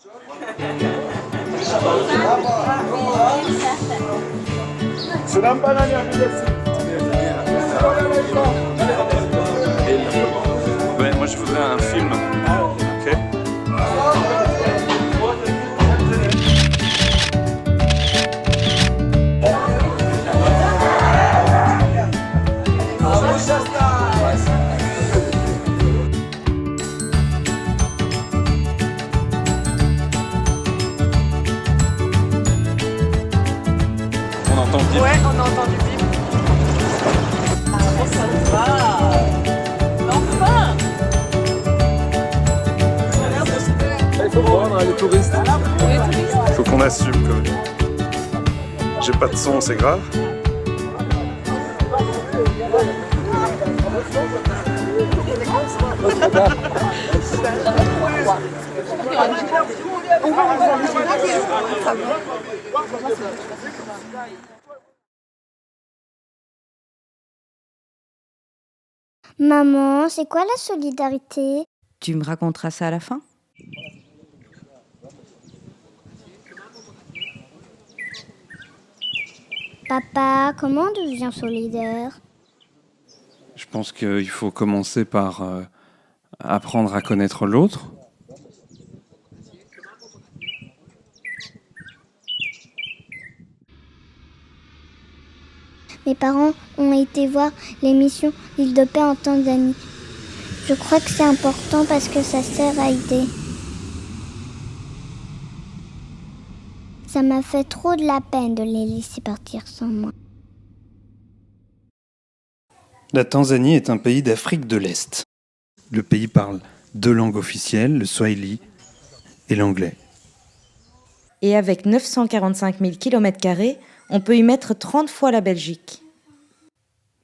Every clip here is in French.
Ouais, moi je voudrais un film. Ok. On entend le bip. Ouais, on a entendu bip. Oh, ça va. Enfin. Ça a l'air de se faire. Il faut prendre les touristes. Les touristes. Faut qu'on assume quand même. J'ai pas de son, c'est grave. Maman, c'est quoi la solidarité? Tu me raconteras ça à la fin? Papa, comment on devient solidaire? Je pense qu'il faut commencer par apprendre à connaître l'autre. Mes parents ont été voir l'émission L'île de paix en Tanzanie. Je crois que c'est important parce que ça sert à aider. Ça m'a fait trop de la peine de les laisser partir sans moi. La Tanzanie est un pays d'Afrique de l'Est. Le pays parle deux langues officielles, le swahili et l'anglais. Et avec 945 000 km², on peut y mettre 30 fois la Belgique.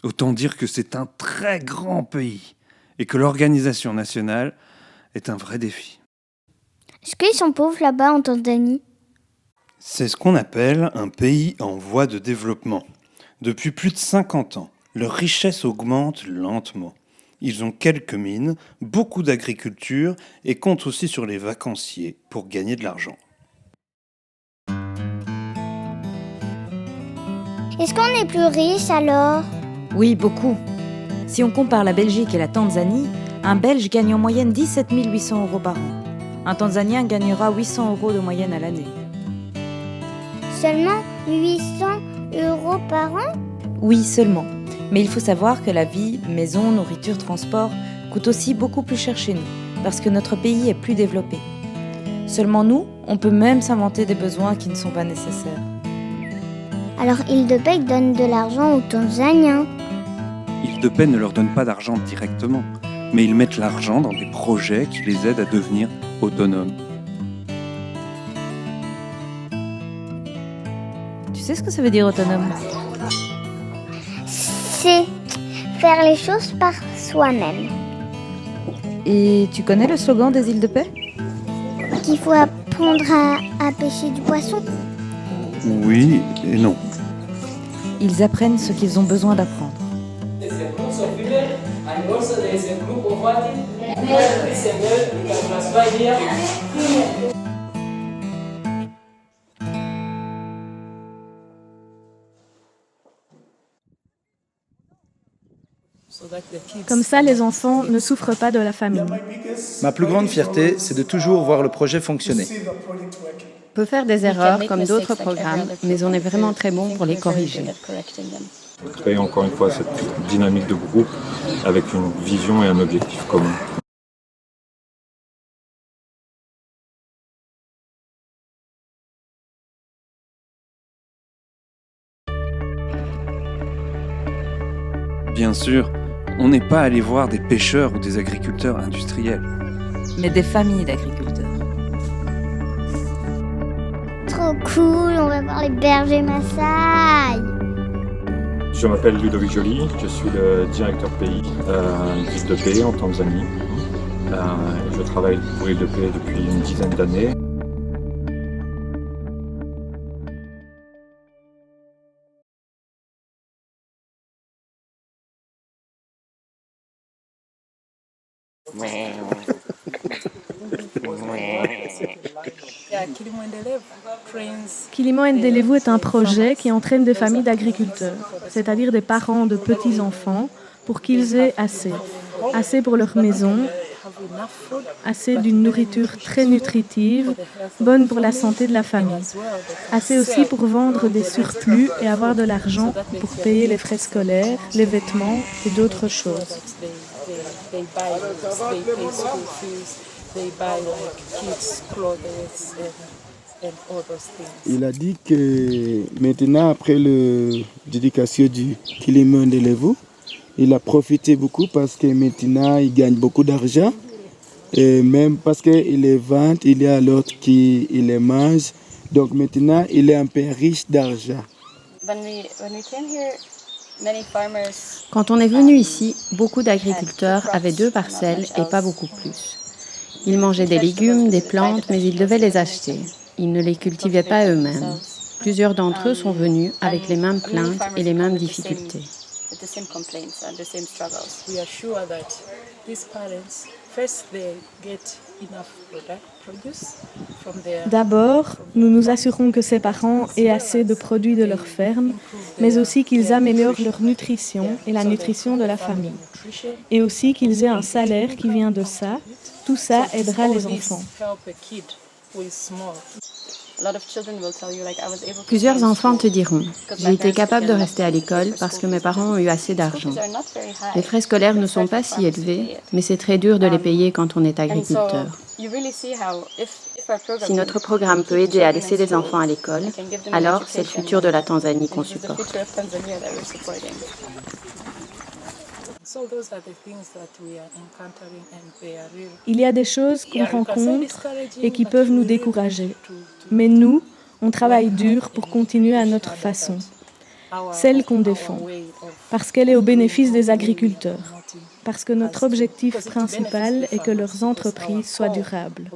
Autant dire que c'est un très grand pays et que l'organisation nationale est un vrai défi. Est-ce qu'ils sont pauvres là-bas en Tanzanie? C'est ce qu'on appelle un pays en voie de développement. Depuis plus de 50 ans, leur richesse augmente lentement. Ils ont quelques mines, beaucoup d'agriculture et comptent aussi sur les vacanciers pour gagner de l'argent. Est-ce qu'on est plus riche alors? Oui, beaucoup. Si on compare la Belgique et la Tanzanie, un Belge gagne en moyenne 17 800 € par an. Un Tanzanien gagnera 800 € de moyenne à l'année. Seulement 800 € par an? Oui, seulement. Mais il faut savoir que la vie, maison, nourriture, transport, coûte aussi beaucoup plus cher chez nous, parce que notre pays est plus développé. Seulement nous, on peut même s'inventer des besoins qui ne sont pas nécessaires. Alors Île de paix donne de l'argent aux Tanzaniens. Île de paix ne leur donne pas d'argent directement, mais ils mettent l'argent dans des projets qui les aident à devenir autonomes. Tu sais ce que ça veut dire autonome? C'est faire les choses par soi-même. Et tu connais le slogan des îles de paix? Qu'il faut apprendre à pêcher du poisson. Oui et non. Ils apprennent ce qu'ils ont besoin d'apprendre. Comme ça, les enfants ne souffrent pas de la famine. Ma plus grande fierté, c'est de toujours voir le projet fonctionner. On peut faire des erreurs comme d'autres programmes, mais on est vraiment très bon pour les corriger. Créer encore une fois cette dynamique de groupe avec une vision et un objectif commun. Bien sûr, on n'est pas allé voir des pêcheurs ou des agriculteurs industriels. Mais des familles d'agriculteurs. Trop cool, on va voir les bergers Maasai. Je m'appelle Ludovic Joly, je suis le directeur pays d'Île de paix en Tanzanie. Je travaille pour Île de paix depuis une dizaine d'années. Kilimo Endelevu est un projet qui entraîne des familles d'agriculteurs, c'est-à-dire des parents de petits-enfants, pour qu'ils aient assez. Assez pour leur maison, assez d'une nourriture très nutritive, bonne pour la santé de la famille. Assez aussi pour vendre des surplus et avoir de l'argent pour payer les frais scolaires, les vêtements et d'autres choses. Il a dit que maintenant, après la dédication du Kilimo Endelevu, il a profité beaucoup parce que maintenant, il gagne beaucoup d'argent. Et même parce qu'il les vend, il y a l'autre qui les mange. Donc maintenant, il est un peu riche d'argent. Quand on est venu ici, beaucoup d'agriculteurs avaient 2 parcelles et pas beaucoup plus. Ils mangeaient des légumes, des plantes, mais ils devaient les acheter. Ils ne les cultivaient pas eux-mêmes. Plusieurs d'entre eux sont venus avec les mêmes plaintes et les mêmes difficultés. D'abord, nous nous assurons que ces parents aient assez de produits de leur ferme, mais aussi qu'ils améliorent leur nutrition et la nutrition de la famille. Et aussi qu'ils aient un salaire qui vient de ça. Tout ça aidera les enfants. Plusieurs enfants te diront « J'ai été capable de rester à l'école parce que mes parents ont eu assez d'argent. Les frais scolaires ne sont pas si élevés, mais c'est très dur de les payer quand on est agriculteur. Si notre programme peut aider à laisser les enfants à l'école, alors c'est le futur de la Tanzanie qu'on supporte. » Il y a des choses qu'on rencontre et qui peuvent nous décourager. Mais nous, on travaille dur pour continuer à notre façon, celle qu'on défend, parce qu'elle est au bénéfice des agriculteurs, parce que notre objectif principal est que leurs entreprises soient durables.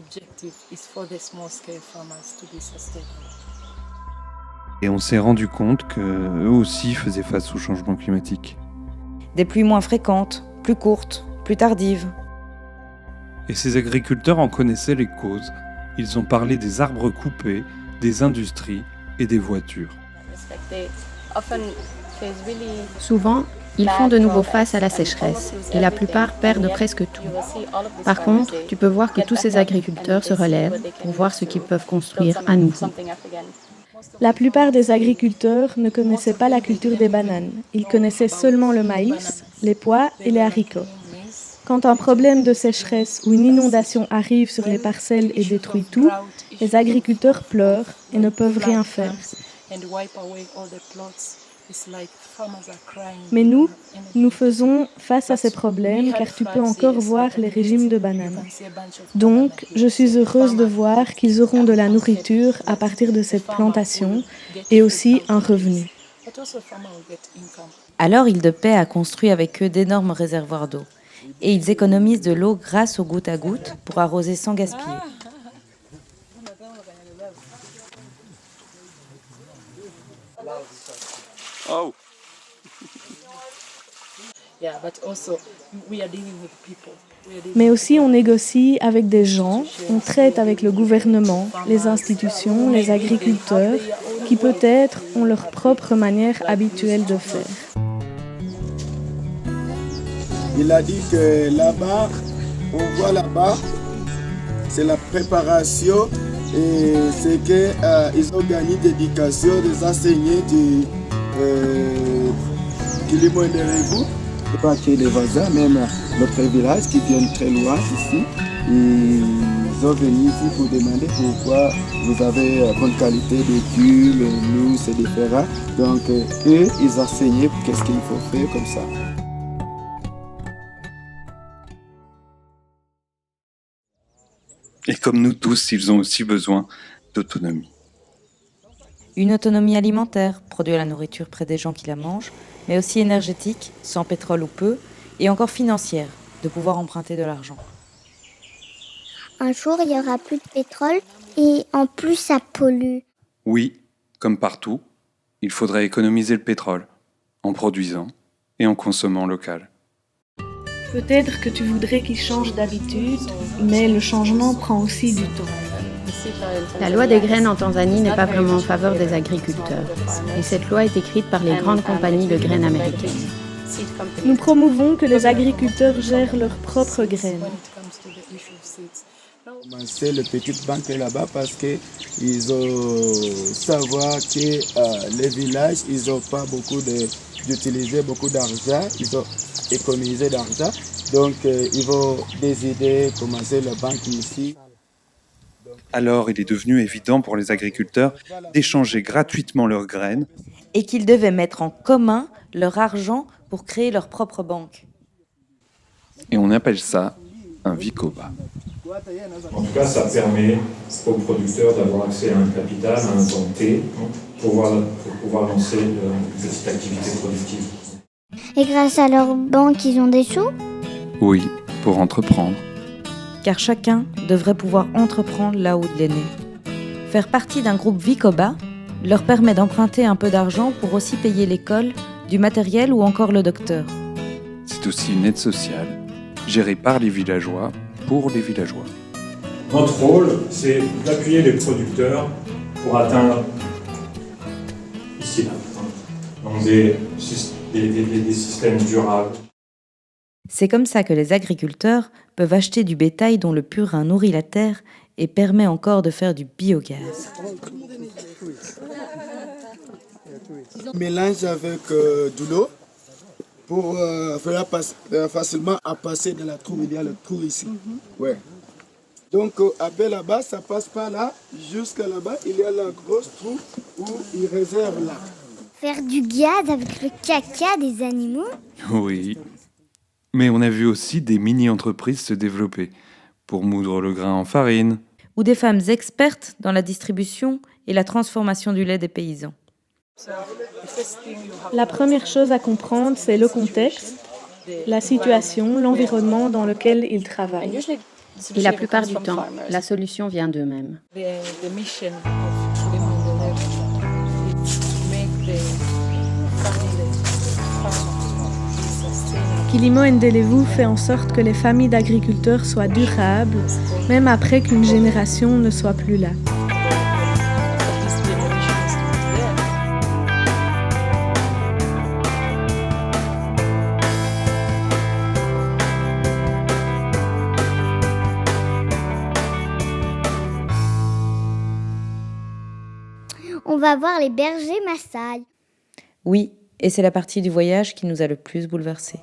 Et on s'est rendu compte qu'eux aussi faisaient face au changement climatique. Des pluies moins fréquentes, plus courtes, plus tardives. Et ces agriculteurs en connaissaient les causes. Ils ont parlé des arbres coupés, des industries et des voitures. Souvent, ils font de nouveau face à la sécheresse et la plupart perdent presque tout. Par contre, tu peux voir que tous ces agriculteurs se relèvent pour voir ce qu'ils peuvent construire à nouveau. La plupart des agriculteurs ne connaissaient pas la culture des bananes. Ils connaissaient seulement le maïs, les pois et les haricots. Quand un problème de sécheresse ou une inondation arrive sur les parcelles et détruit tout, les agriculteurs pleurent et ne peuvent rien faire. Mais nous faisons face à ces problèmes car tu peux encore voir les régimes de bananes. Donc, je suis heureuse de voir qu'ils auront de la nourriture à partir de cette plantation et aussi un revenu. Alors Île de Paix a construit avec eux d'énormes réservoirs d'eau. Et ils économisent de l'eau grâce au goutte à goutte pour arroser sans gaspiller. Oh. Mais aussi on négocie avec des gens, on traite avec le gouvernement, les institutions, les agriculteurs, qui peut-être ont leur propre manière habituelle de faire. Il a dit que là-bas, on voit là-bas, c'est la préparation et c'est qu'ils ont gagné d'éducation des enseignants du Kilimo Endelevu. Je crois que les voisins, même notre village qui viennent très loin ici, ils ont venu ici pour demander pourquoi vous avez bonne qualité d'études, nous c'est différent. Donc eux, ils enseignaient qu'est-ce qu'il faut faire comme ça. Et comme nous tous, ils ont aussi besoin d'autonomie. Une autonomie alimentaire, produire la nourriture près des gens qui la mangent, mais aussi énergétique, sans pétrole ou peu, et encore financière, de pouvoir emprunter de l'argent. Un jour, il n'y aura plus de pétrole et en plus, ça pollue. Oui, comme partout, il faudrait économiser le pétrole, en produisant et en consommant local. Peut-être que tu voudrais qu'ils changent d'habitude, mais le changement prend aussi du temps. La loi des graines en Tanzanie n'est pas vraiment en faveur des agriculteurs. Et cette loi est écrite par les grandes compagnies de graines américaines. Nous promouvons que les agriculteurs gèrent leurs propres graines. C'est le petit banque là-bas parce qu'ils ont savoir que les villages, ils n'ont pas beaucoup d'utiliser beaucoup d'argent, ils ont économisé d'argent. Donc ils vont décider de commencer la banque ici. Alors il est devenu évident pour les agriculteurs d'échanger gratuitement leurs graines Et qu'ils devaient mettre en commun leur argent pour créer leur propre banque. et on appelle ça un Vicoba. En tout cas, ça permet aux producteurs d'avoir accès à un capital, à un temps T, pour pouvoir lancer une petite activité productive. Et grâce à leur banque, ils ont des sous? Oui, pour entreprendre. Car chacun devrait pouvoir entreprendre là où il est né. Faire partie d'un groupe Vicoba leur permet d'emprunter un peu d'argent pour aussi payer l'école, du matériel ou encore le docteur. C'est aussi une aide sociale, gérée par les villageois, pour les villageois. Notre rôle, c'est d'appuyer les producteurs pour atteindre ici, là, donc des systèmes durables. C'est comme ça que les agriculteurs peuvent acheter du bétail dont le purin nourrit la terre et permet encore de faire du biogaz. Mélange avec de l'eau pour faire facilement à passer de la trou. Il y a le trou ici. Ouais. Donc après là-bas, ça passe par là, jusqu'à là-bas, il y a la grosse trou où il réserve là. Faire du gaz avec le caca des animaux? Oui. Mais on a vu aussi des mini-entreprises se développer pour moudre le grain en farine. Ou des femmes expertes dans la distribution et la transformation du lait des paysans. La première chose à comprendre, c'est le contexte, la situation, l'environnement dans lequel ils travaillent. Et la plupart du temps, la solution vient d'eux-mêmes. Kilimo Ndelevu fait en sorte que les familles d'agriculteurs soient durables, même après qu'une génération ne soit plus là. On va voir les bergers Maasai. Oui, et c'est la partie du voyage qui nous a le plus bouleversés.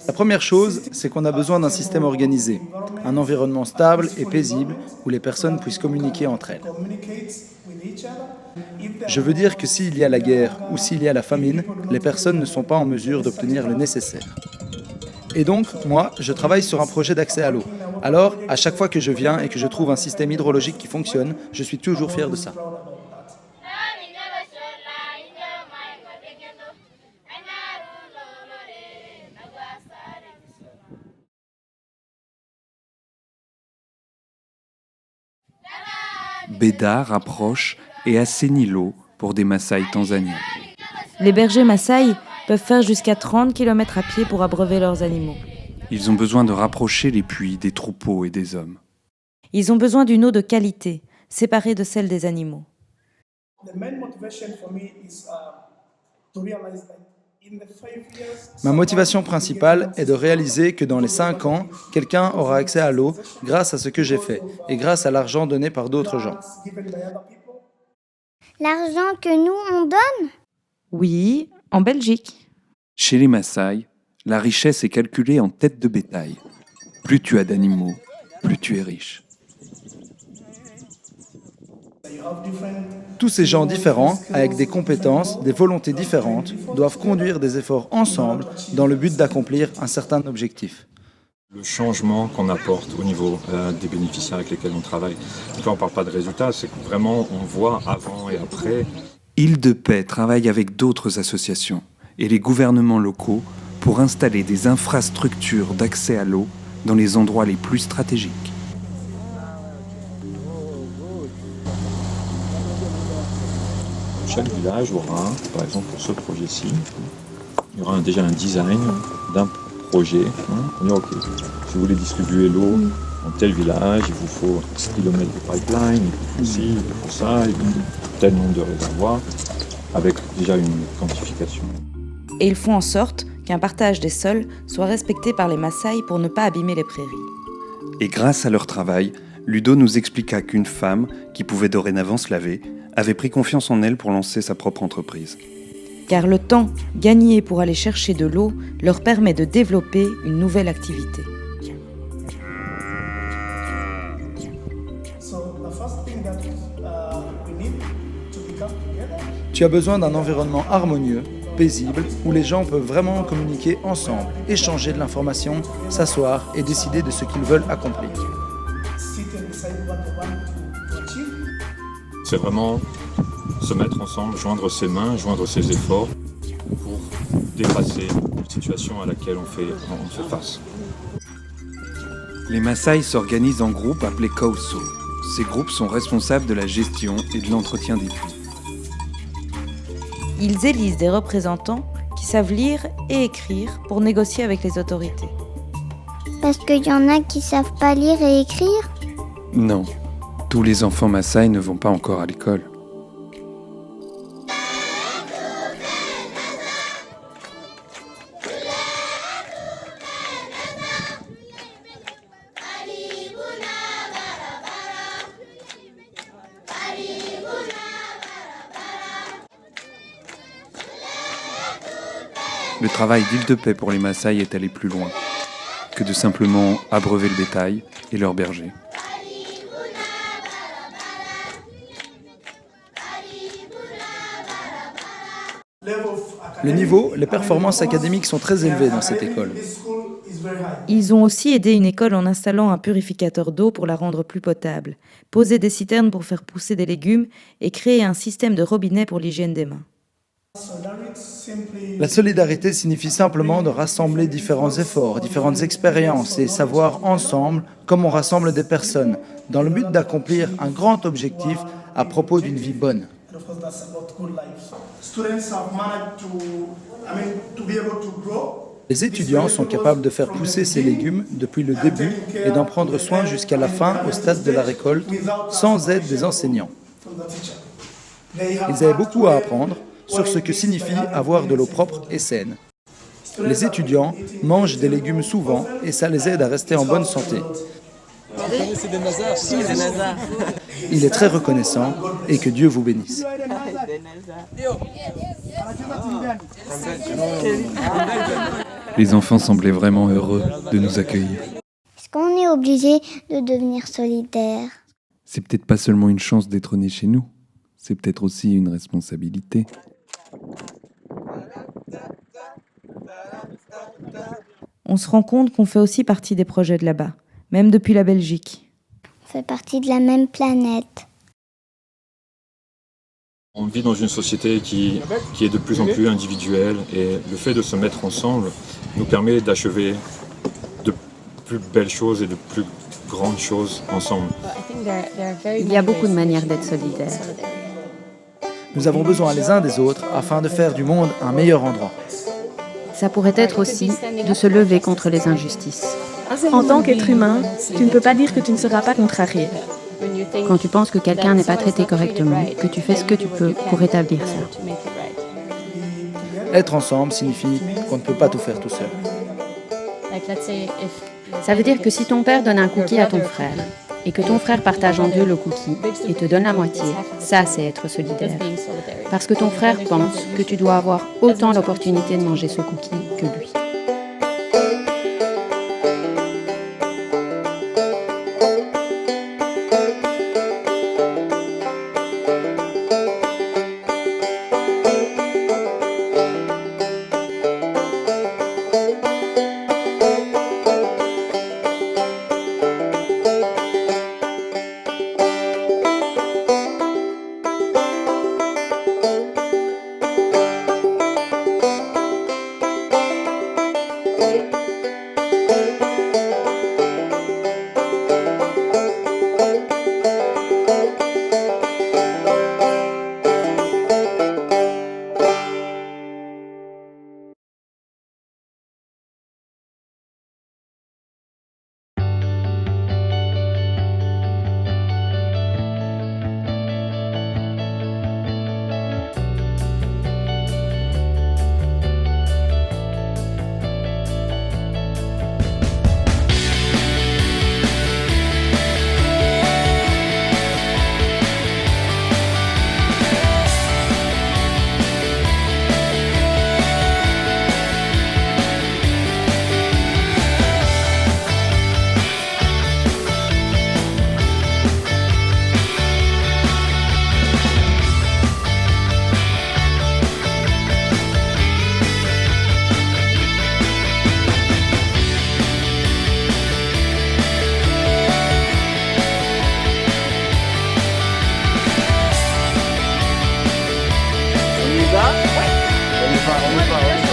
La première chose, c'est qu'on a besoin d'un système organisé, un environnement stable et paisible où les personnes puissent communiquer entre elles. Je veux dire que s'il y a la guerre ou s'il y a la famine, les personnes ne sont pas en mesure d'obtenir le nécessaire. Et donc, moi, je travaille sur un projet d'accès à l'eau. Alors, à chaque fois que je viens et que je trouve un système hydrologique qui fonctionne, je suis toujours fier de ça. Beda rapproche et assainit l'eau pour des Maasai tanzaniens. Les bergers Maasai peuvent faire jusqu'à 30 km à pied pour abreuver leurs animaux. Ils ont besoin de rapprocher les puits des troupeaux et des hommes. Ils ont besoin d'une eau de qualité, séparée de celle des animaux. Ma motivation principale est de réaliser que dans les 5 ans, quelqu'un aura accès à l'eau grâce à ce que j'ai fait et grâce à l'argent donné par d'autres gens. L'argent que nous, on donne? Oui, en Belgique. Chez les Maasai, la richesse est calculée en tête de bétail. Plus tu as d'animaux, plus tu es riche. Tous ces gens différents, avec des compétences, des volontés différentes, doivent conduire des efforts ensemble dans le but d'accomplir un certain objectif. Le changement qu'on apporte au niveau des bénéficiaires avec lesquels on travaille. Donc là, on ne parle pas de résultats, c'est que vraiment on voit avant et après. Île de Paix travaille avec d'autres associations et les gouvernements locaux pour installer des infrastructures d'accès à l'eau dans les endroits les plus stratégiques. Chaque village aura, par exemple pour ce projet-ci, il y aura déjà un design d'un projet. On dit ok, si vous voulez distribuer l'eau dans tel village, il vous faut 10 km de pipeline, il vous faut ci, il vous faut ça, il vous faut tel nombre de réservoirs, avec déjà une quantification. Et ils font en sorte qu'un partage des sols soit respecté par les Maasai pour ne pas abîmer les prairies. Et grâce à leur travail, Ludo nous expliqua qu'une femme, qui pouvait dorénavant se laver, avait pris confiance en elle pour lancer sa propre entreprise. Car le temps gagné pour aller chercher de l'eau leur permet de développer une nouvelle activité. Tu as besoin d'un environnement harmonieux, paisible, où les gens peuvent vraiment communiquer ensemble, échanger de l'information, s'asseoir et décider de ce qu'ils veulent accomplir. C'est vraiment se mettre ensemble, joindre ses mains, joindre ses efforts pour dépasser une situation à laquelle on fait face. Les Maasai s'organisent en groupes appelés Kauso. Ces groupes sont responsables de la gestion et de l'entretien des puits. Ils élisent des représentants qui savent lire et écrire pour négocier avec les autorités. Parce qu'il y en a qui savent pas lire et écrire. Non, tous les enfants Maasai ne vont pas encore à l'école. Le travail d'île de paix pour les Maasai est allé plus loin que de simplement abreuver le bétail et leurs bergers. Le niveau, les performances académiques sont très élevées dans cette école. Ils ont aussi aidé une école en installant un purificateur d'eau pour la rendre plus potable, posé des citernes pour faire pousser des légumes et créer un système de robinet pour l'hygiène des mains. La solidarité signifie simplement de rassembler différents efforts, différentes expériences et savoir ensemble comment on rassemble des personnes dans le but d'accomplir un grand objectif à propos d'une vie bonne. Les étudiants sont capables de faire pousser ces légumes depuis le début et d'en prendre soin jusqu'à la fin au stade de la récolte sans aide des enseignants. Ils avaient beaucoup à apprendre sur ce que signifie avoir de l'eau propre et saine. Les étudiants mangent des légumes souvent et ça les aide à rester en bonne santé. Il est très reconnaissant et que Dieu vous bénisse. Les enfants semblaient vraiment heureux de nous accueillir. Est-ce qu'on est obligé de devenir solidaire? C'est peut-être pas seulement une chance d'être né chez nous, c'est peut-être aussi une responsabilité. On se rend compte qu'on fait aussi partie des projets de là-bas, même depuis la Belgique. On fait partie de la même planète. On vit dans une société qui est de plus en plus individuelle et le fait de se mettre ensemble nous permet d'achever de plus belles choses et de plus grandes choses ensemble. Il y a beaucoup de manières d'être solidaire. Nous avons besoin les uns des autres afin de faire du monde un meilleur endroit. Ça pourrait être aussi de se lever contre les injustices. En tant qu'être humain, tu ne peux pas dire que tu ne seras pas contrarié. Quand tu penses que quelqu'un n'est pas traité correctement, que tu fais ce que tu peux pour rétablir ça. Être ensemble signifie qu'on ne peut pas tout faire tout seul. Ça veut dire que si ton père donne un cookie à ton frère, et que ton frère partage en deux le cookie et te donne la moitié, ça c'est être solidaire. Parce que ton frère pense que tu dois avoir autant l'opportunité de manger ce cookie que lui. y va.